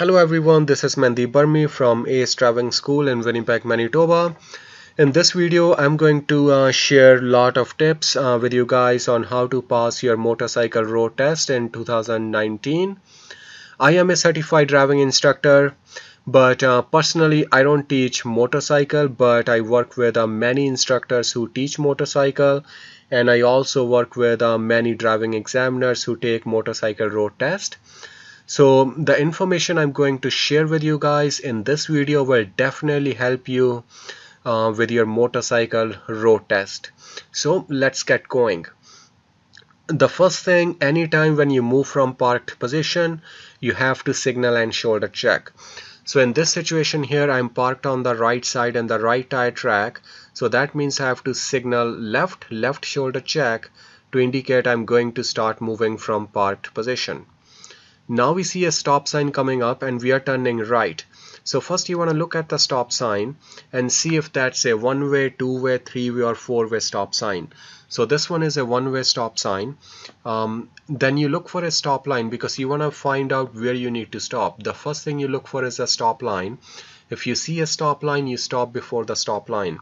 Hello everyone, this is Mandeep from ACE Driving School in Winnipeg, Manitoba. In this video, I'm going to share a lot of tips with you guys on how to pass your motorcycle road test in 2019. I am a certified driving instructor, but personally I don't teach motorcycle, but I work with many instructors who teach motorcycle, and I also work with many driving examiners who take motorcycle road test. So the information I'm going to share with you guys in this video will definitely help you with your motorcycle road test. So let's get going. The first thing, anytime when you move from parked position, you have to signal and shoulder check. So in this situation here, I'm parked on the right side and the right tire track. So that means I have to signal left shoulder check to indicate I'm going to start moving from parked position. Now we see a stop sign coming up and we are turning right. So first you want to look at the stop sign and see if that's a one-way, two-way, three-way or four-way stop sign. So this one is a one-way stop sign. Then you look for a stop line because you want to find out where you need to stop. The first thing you look for is a stop line. If you see a stop line, you stop before the stop line.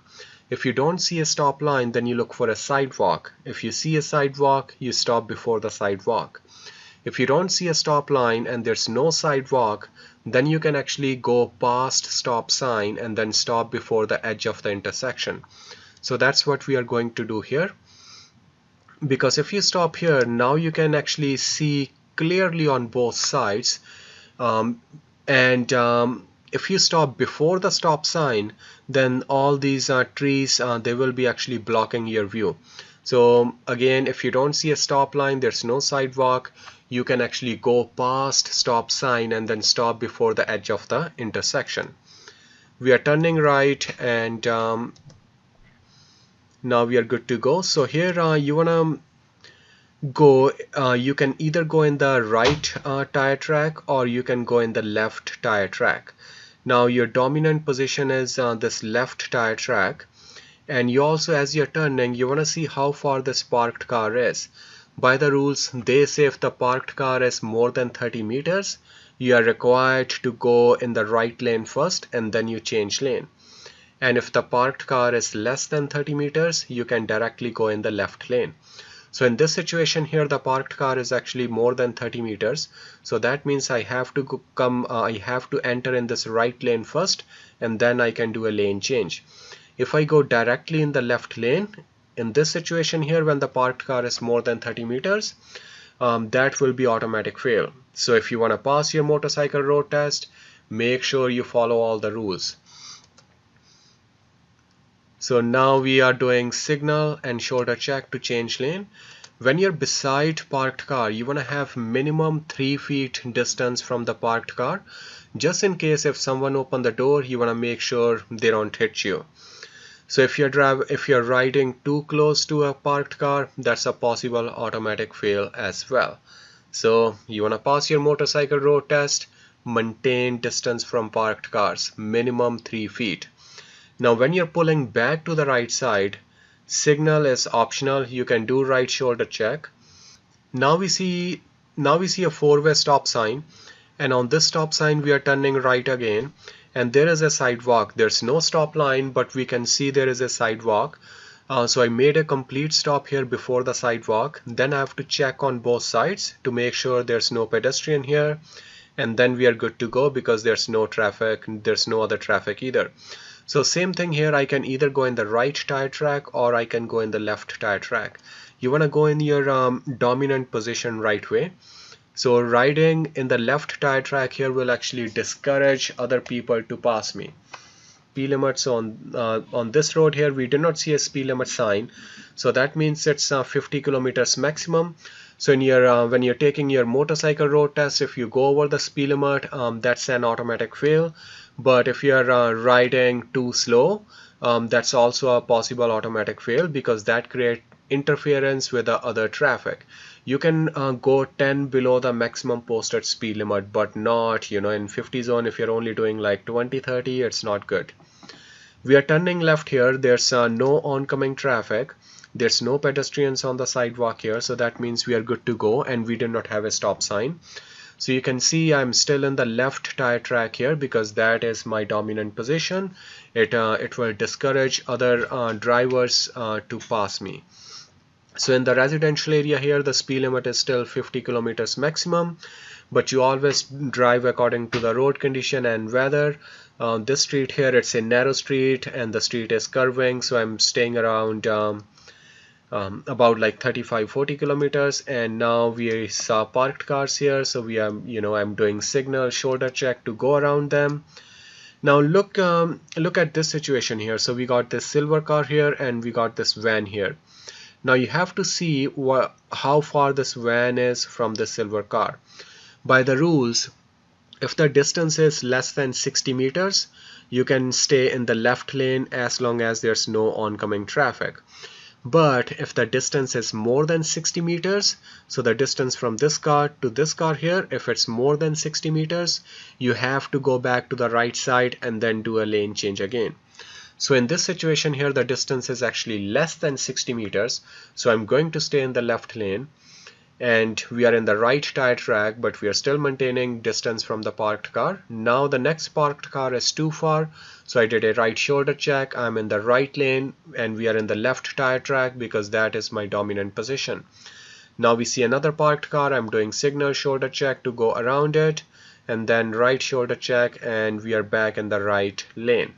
If you don't see a stop line, then you look for a sidewalk. If you see a sidewalk, you stop before the sidewalk. If you don't see a stop line and there's no sidewalk, then you can actually go past stop sign and then stop before the edge of the intersection. So that's what we are going to do here. Because if you stop here, now you can actually see clearly on both sides. If you stop before the stop sign, then all these trees, they will be actually blocking your view. So again, if you don't see a stop line, there's no sidewalk, you can actually go past stop sign and then stop before the edge of the intersection. We are turning right and now we are good to go. So here you want to go, you can either go in the right tire track or you can go in the left tire track. Now your dominant position is this left tire track, and you also, as you're turning, you want to see how far this parked car is. By the rules, they say if the parked car is more than 30 meters, you are required to go in the right lane first and then you change lane. And if the parked car is less than 30 meters, you can directly go in the left lane. So in this situation here, the parked car is actually more than 30 meters. So that means I have to I have to enter in this right lane first and then I can do a lane change. If I go directly in the left lane, in this situation here, when the parked car is more than 30 meters, that will be automatic fail. So if you want to pass your motorcycle road test, make sure you follow all the rules. So now we are doing signal and shoulder check to change lane. When you're beside parked car, you want to have minimum 3 feet distance from the parked car. Just in case if someone open the door, you want to make sure they don't hit you. So if you're riding too close to a parked car, that's a possible automatic fail as well. So you want to pass your motorcycle road test, maintain distance from parked cars, minimum 3 feet. Now when you're pulling back to the right side, signal is optional. You can do right shoulder check. Now we see a four-way stop sign, and on this stop sign we are turning right again, and there is a sidewalk. There's no stop line, but we can see there is a sidewalk. So I made a complete stop here before the sidewalk. Then I have to check on both sides to make sure there's no pedestrian here, and then we are good to go because there's no traffic, there's no other traffic either. So same thing here, I can either go in the right tire track or I can go in the left tire track. You want to go in your dominant position right way. So riding in the left tire track here will actually discourage other people to pass me. Speed limits on this road here, we did not see a speed limit sign, so that means it's 50 kilometers maximum. So in your when you're taking your motorcycle road test, if you go over the speed limit, that's an automatic fail. But if you're riding too slow, that's also a possible automatic fail because that creates interference with the other traffic. You can go 10 below the maximum posted speed limit, but not, in 50 zone. If you're only doing like 20-30, it's not good. We are turning left here. There's no oncoming traffic. There's no pedestrians on the sidewalk here, so that means we are good to go and we do not have a stop sign. So you can see I'm still in the left tire track here because that is my dominant position. It will discourage other drivers to pass me. So in the residential area here, the speed limit is still 50 kilometers maximum, but you always drive according to the road condition and weather. This street here, it's a narrow street and the street is curving, so I'm staying around about like 35-40 kilometers. And now we saw parked cars here, so we are, I'm doing signal shoulder check to go around them. Now look at this situation here. So we got this silver car here and we got this van here. Now you have to see how far this van is from the silver car. By the rules, if the distance is less than 60 meters, you can stay in the left lane as long as there's no oncoming traffic. But if the distance is more than 60 meters, so the distance from this car to this car here, if it's more than 60 meters, you have to go back to the right side and then do a lane change again. So in this situation here, the distance is actually less than 60 meters. So I'm going to stay in the left lane and we are in the right tire track, but we are still maintaining distance from the parked car. Now the next parked car is too far. So I did a right shoulder check. I'm in the right lane and we are in the left tire track because that is my dominant position. Now we see another parked car. I'm doing signal shoulder check to go around it and then right shoulder check and we are back in the right lane.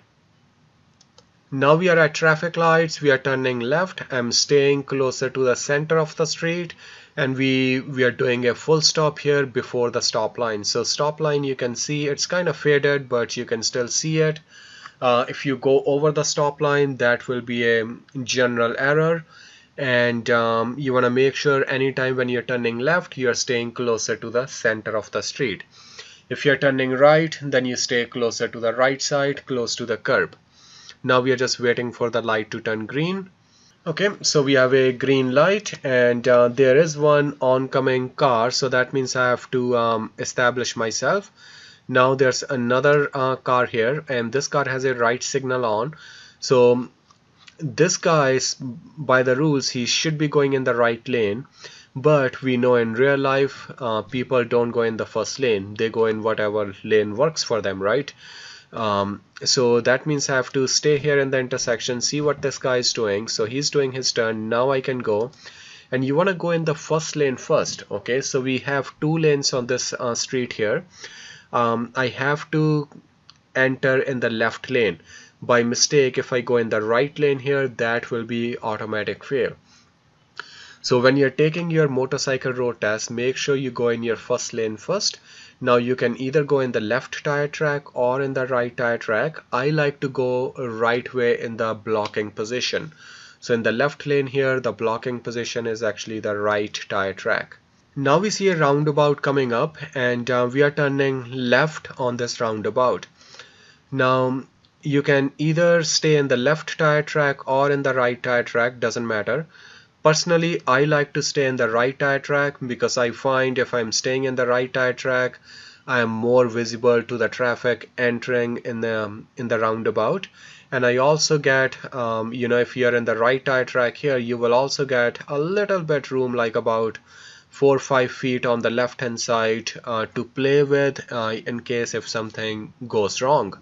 Now we are at traffic lights, we are turning left. I'm staying closer to the center of the street and we are doing a full stop here before the stop line. So stop line, you can see it's kind of faded, but you can still see it. If you go over the stop line, that will be a general error. And you want to make sure anytime when you're turning left, you're staying closer to the center of the street. If you're turning right, then you stay closer to the right side, close to the curb. Now we are just waiting for the light to turn green. Okay, so we have a green light and there is one oncoming car, so that means I have to establish myself. Now there's another car here and this car has a right signal on. So this guy is, by the rules, he should be going in the right lane, but we know in real life people don't go in the first lane, they go in whatever lane works for them, right? So that means I have to stay here in the intersection, see what this guy is doing. So he's doing his turn. Now I can go, and you want to go in the first lane first. Okay, so we have two lanes on this street here. I have to enter in the left lane. By mistake, if I go in the right lane here, that will be automatic fail. So when you're taking your motorcycle road test, make sure you go in your first lane first. Now you can either go in the left tire track or in the right tire track. I like to go right way in the blocking position. So in the left lane here, the blocking position is actually the right tire track. Now we see a roundabout coming up and we are turning left on this roundabout. Now you can either stay in the left tire track or in the right tire track, doesn't matter. Personally, I like to stay in the right tire track because I find if I'm staying in the right tire track, I am more visible to the traffic entering in the roundabout. And I also get, if you're in the right tire track here, you will also get a little bit room, like about 4 or 5 feet on the left hand side to play with in case if something goes wrong.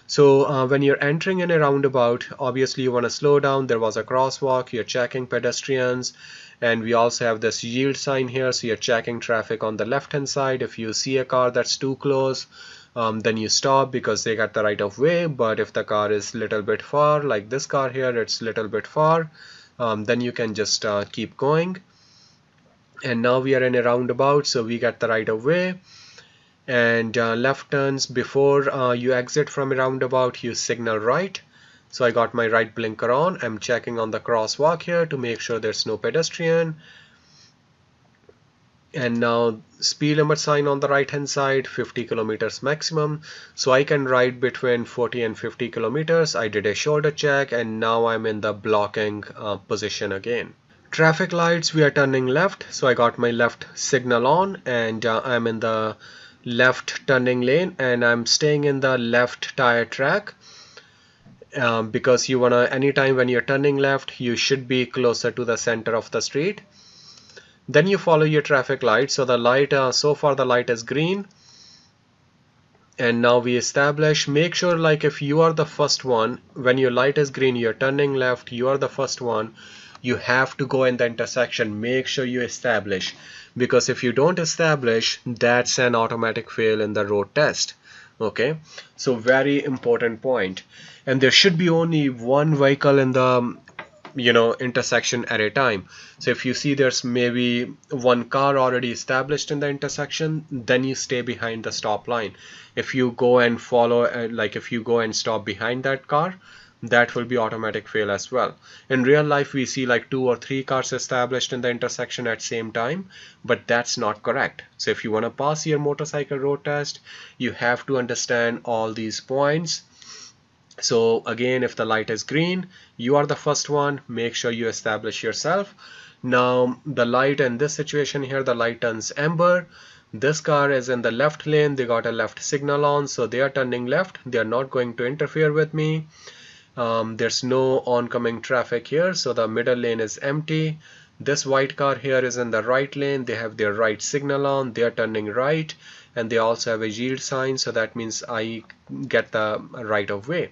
So when you're entering in a roundabout, obviously you want to slow down. There was a crosswalk, you're checking pedestrians, and we also have this yield sign here, so you're checking traffic on the left hand side. If you see a car that's too close, then you stop because they got the right of way. But if the car is a little bit far, like this car here, it's a little bit far, then you can just keep going. And now we are in a roundabout, so we got the right of way. And left turns, before you exit from a roundabout, you signal right. So I got my right blinker on. I'm checking on the crosswalk here to make sure there's no pedestrian. And now speed limit sign on the right hand side, 50 kilometers maximum. So I can ride between 40 and 50 kilometers. I did a shoulder check and now I'm in the blocking position again. Traffic lights, we are turning left. So I got my left signal on and I'm in the left turning lane and I'm staying in the left tire track because you wanna, anytime when you're turning left, you should be closer to the center of the street. Then you follow your traffic light. So the light, so far the light is green. And now we establish, make sure like if you are the first one, when your light is green, you're turning left, you are the first one, you have to go in the intersection. Make sure you establish, because if you don't establish, that's an automatic fail in the road test. Okay, so very important point. And there should be only one vehicle in the intersection at a time. So if you see there's maybe one car already established in the intersection, then you stay behind the stop line. If you go and follow, like if you go and stop behind that car, that will be automatic fail as well. In real life we see like 2 or 3 cars established in the intersection at same time, but that's not correct. So if you want to pass your motorcycle road test, you have to understand all these points. So again, if the light is green, you are the first one, make sure you establish yourself. Now the light in this situation here, the light turns amber. This car is in the left lane, they got a left signal on, so they are turning left. They are not going to interfere with me. There's no oncoming traffic here, so the middle lane is empty. This white car here is in the right lane, they have their right signal on, they are turning right, and they also have a yield sign, so that means I get the right of way.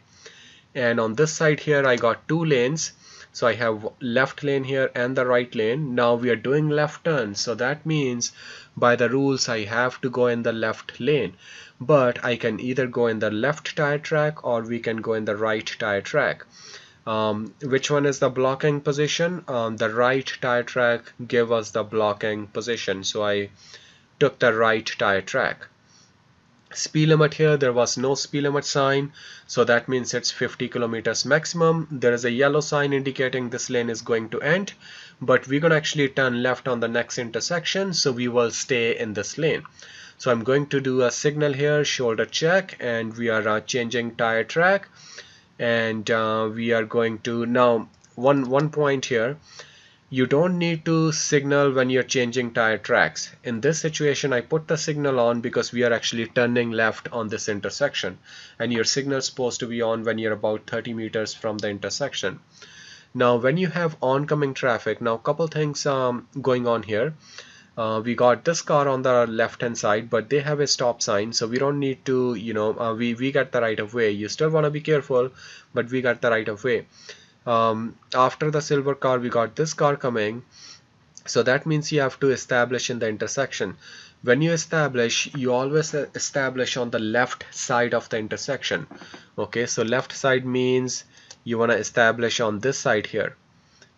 And on this side here I got 2 lanes, so I have left lane here and the right lane. Now we are doing left turn, so that means by the rules I have to go in the left lane, but I can either go in the left tire track or we can go in the right tire track. Which one is the blocking position? The right tire track gave us the blocking position, so I took the right tire track. Speed limit here, there was no speed limit sign, so that means it's 50 kilometers maximum. There is a yellow sign indicating this lane is going to end, but we're going to actually turn left on the next intersection, so we will stay in this lane. So I'm going to do a signal here, shoulder check, and we are changing tire track, and we are going to now one point here. You don't need to signal when you're changing tire tracks. In this situation, I put the signal on because we are actually turning left on this intersection, and your signal is supposed to be on when you're about 30 meters from the intersection. Now when you have oncoming traffic, now couple things going on here. We got this car on the left hand side, but they have a stop sign, so we don't need to, we got the right of way. You still want to be careful, but we got the right of way. After the silver car, we got this car coming, so that means you have to establish in the intersection. When you establish, you always establish on the left side of the intersection. Okay, so left side means you want to establish on this side here.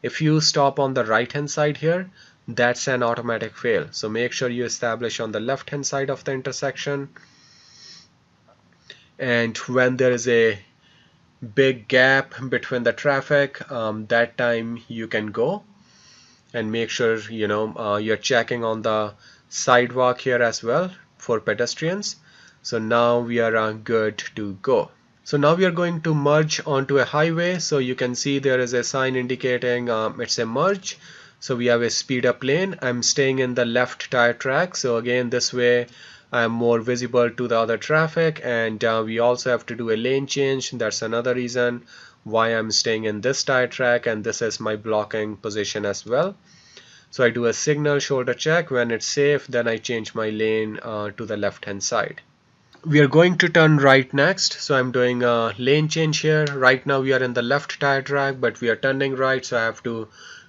If you stop on the right hand side here, that's an automatic fail. So make sure you establish on the left hand side of the intersection, and when there is a big gap between the traffic, that time you can go, and make sure you're checking on the sidewalk here as well for pedestrians. So now we are good to go. So now we are going to merge onto a highway. So you can see there is a sign indicating it's a merge. So we have a speed up lane. I'm staying in the left tire track, so again this way I'm more visible to the other traffic, and we also have to do a lane change. That's another reason why I'm staying in this tire track, and this is my blocking position as well. So I do a signal shoulder check. When it's safe, then I change my lane to the left hand side. We are going to turn right next, so I'm doing a lane change here. Right now we are in the left tire track, but we are turning right, so I have to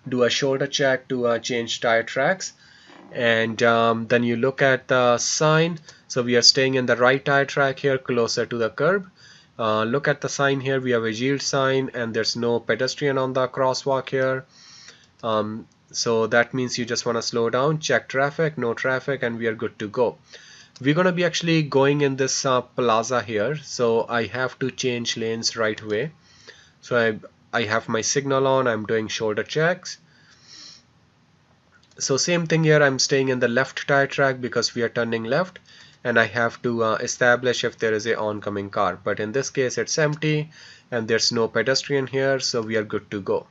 do a shoulder check to change tire tracks. And then you look at the sign, so we are staying in the right tire track here, closer to the curb. Look at the sign here, we have a yield sign, and there's no pedestrian on the crosswalk here. So that means you just want to slow down, check traffic, no traffic, and we are good to go. We're going to be actually going in this plaza here, so I have to change lanes right away. So I have my signal on, I'm doing shoulder checks. So same thing here, I'm staying in the left tire track because we are turning left, and I have to establish if there is a oncoming car, but in this case it's empty and there's no pedestrian here, so we are good to go.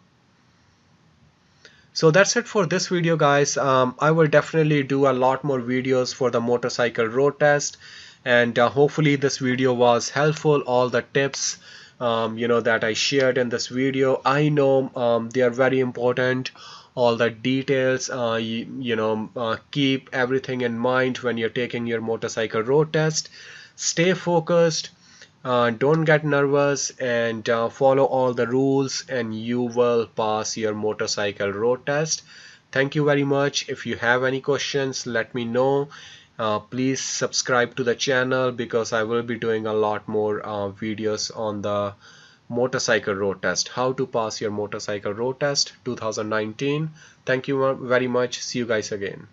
So that's it for this video, guys. I will definitely do a lot more videos for the motorcycle road test, and hopefully this video was helpful. All the tips that I shared in this video. I know they are very important. All the details, keep everything in mind when you're taking your motorcycle road test. Stay focused, don't get nervous, and follow all the rules, and you will pass your motorcycle road test. Thank you very much. If you have any questions, let me know. Please subscribe to the channel because I will be doing a lot more videos on the motorcycle road test, how to pass your motorcycle road test 2019. Thank you very much. See you guys again.